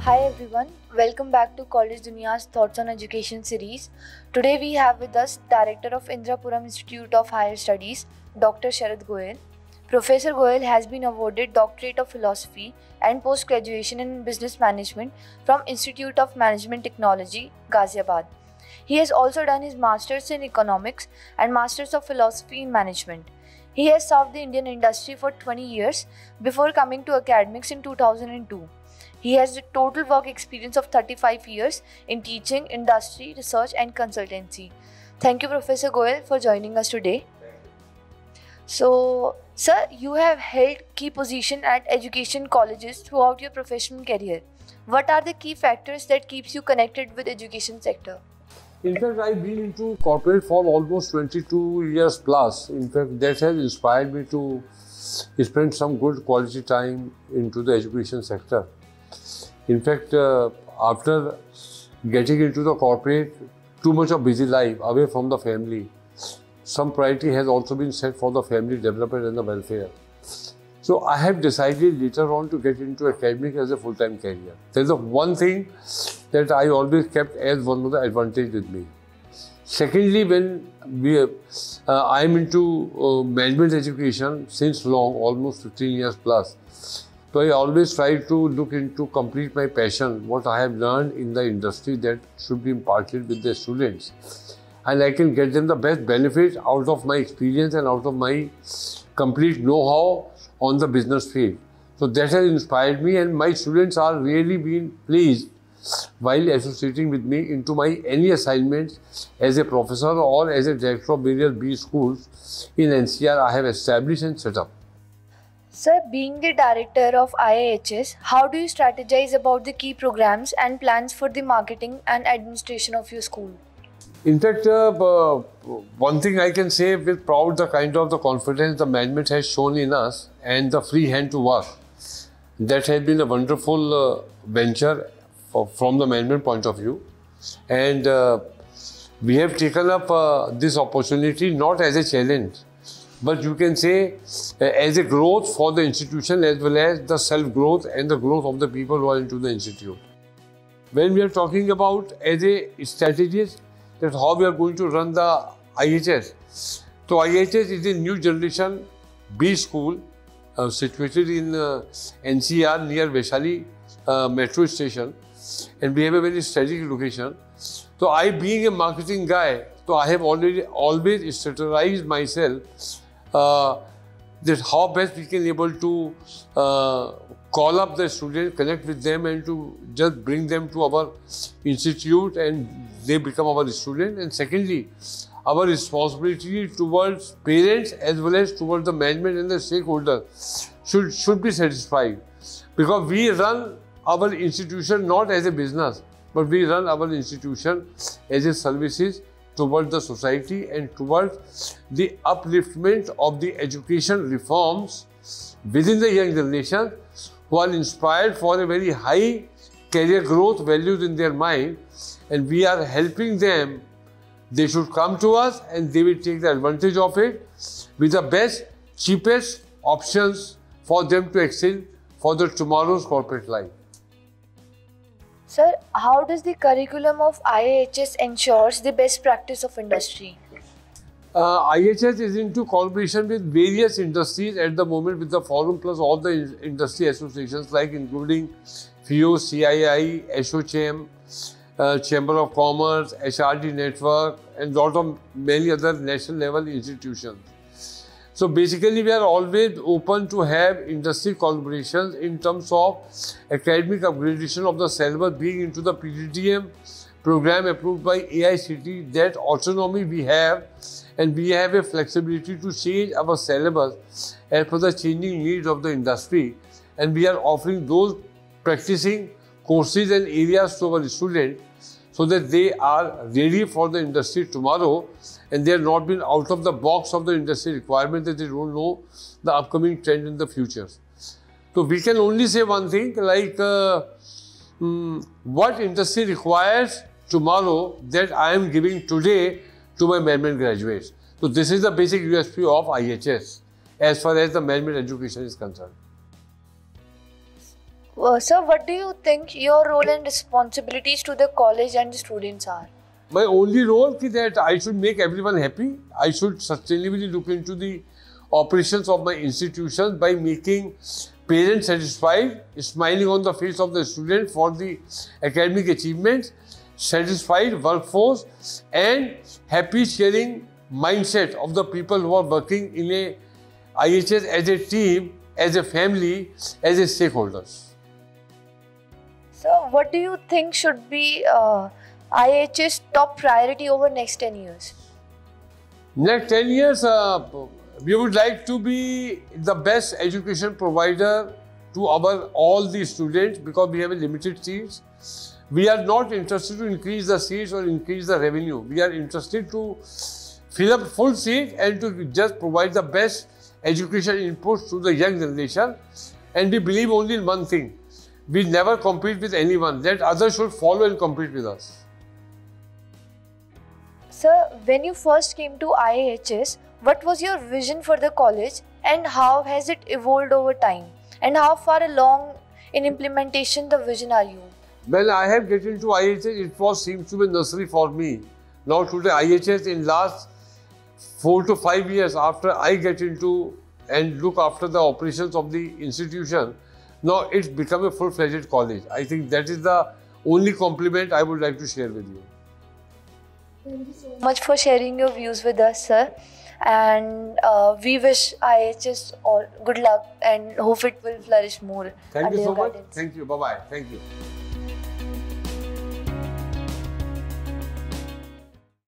Hi everyone, welcome back to College Duniya's Thoughts on Education series. Today we have with us Director of Indrapuram Institute of Higher Studies, Dr. Sharad Goyal. Professor Goyal has been awarded Doctorate of Philosophy and Post-Graduation in Business Management from Institute of Management Technology, Ghaziabad. He has also done his Masters in Economics and Masters of Philosophy in Management. He has served the Indian industry for 20 years before coming to academics in 2002. He has a total work experience of 35 years in teaching, industry, research and consultancy. Thank you, Professor Goyal, for joining us today. So, sir, you have held key positions at education colleges throughout your professional career. What are the key factors that keeps you connected with education sector? In fact, I've been into corporate for almost 22 years plus. In fact, that has inspired me to spend some good quality time into the education sector. In fact, after getting into the corporate, too much of busy life away from the family, some priority has also been set for the family development and the welfare. So I have decided later on to get into academic as a full-time career. There's the one thing that I always kept as one of the advantage with me. Secondly, when I'm into management education since long, almost 15 years plus. So I always try to look into complete my passion, what I have learned in the industry that should be imparted with the students. And I can get them the best benefit out of my experience and out of my complete know-how on the business field. So that has inspired me, and my students are really being pleased while associating with me into my any assignments as a professor or as a director of various B schools in NCR I have established and set up. Sir, being the director of IIHS, how do you strategize about the key programs and plans for the marketing and administration of your school? In fact, one thing I can say with proud, the kind of the confidence the management has shown in us and the free hand to work. That has been a wonderful venture from the management point of view. And we have taken up this opportunity not as a challenge, but you can say as a growth for the institution as well as the self-growth and the growth of the people who are into the institute. When we are talking about as a strategist, that how we are going to run the IHS. So IHS is a new generation B school situated in NCR near Vaishali metro station, and we have a very strategic location. So I, being a marketing guy, so I have always strategized myself that how best we can able to call up the students, connect with them, and to just bring them to our institute and they become our student. And secondly, our responsibility towards parents as well as towards the management and the stakeholders should be satisfied, because we run our institution not as a business, but we run our institution as a services towards the society and towards the upliftment of the education reforms within the young generation who are inspired for a very high career growth values in their mind, and we are helping them. They should come to us and they will take the advantage of it with the best, cheapest options for them to excel for the tomorrow's corporate life. Sir, how does the curriculum of IIHS ensures the best practice of industry? IHS is into collaboration with various industries at the moment with the forum plus all the industry associations like including FIO, CII, SOCHM, Chamber of Commerce, HRD Network and lot of many other national level institutions. So basically we are always open to have industry collaborations in terms of academic upgradation of the syllabus being into the PGDM program approved by AICTE. That autonomy we have, and we have a flexibility to change our syllabus as per the changing needs of the industry, and we are offering those practicing courses and areas to our students so that they are ready for the industry tomorrow and they are not been out of the box of the industry requirement, that they don't know the upcoming trend in the future. So we can only say one thing, like what industry requires tomorrow that I am giving today to my management graduates. So this is the basic USP of IHS as far as the management education is concerned. Sir, what do you think your role and responsibilities to the college and the students are? My only role is that I should make everyone happy. I should sustainably look into the operations of my institution by making parents satisfied, smiling on the face of the student for the academic achievements, satisfied workforce, and happy sharing mindset of the people who are working in a IHS as a team, as a family, as a stakeholders. So, what do you think should be IHS top priority over next 10 years? Next 10 years, we would like to be the best education provider to our all the students because we have a limited seats. We are not interested to increase the seats or increase the revenue. We are interested to fill up full seat and to just provide the best education inputs to the young generation. And we believe only in one thing. We never compete with anyone. Let others should follow and compete with us. Sir, when you first came to IHS, what was your vision for the college and how has it evolved over time? And how far along in implementation the vision are you? When I have get into IHS, it seems to be nursery for me. Now today IHS in last 4 to 5 years after I get into and look after the operations of the institution, now it's become a full-fledged college. I think that is the only compliment I would like to share with you. Thank you so much for sharing your views with us, sir. And we wish IHS all good luck and hope it will flourish more. Thank under you so your much. guidance. Thank you. Bye-bye. Thank you.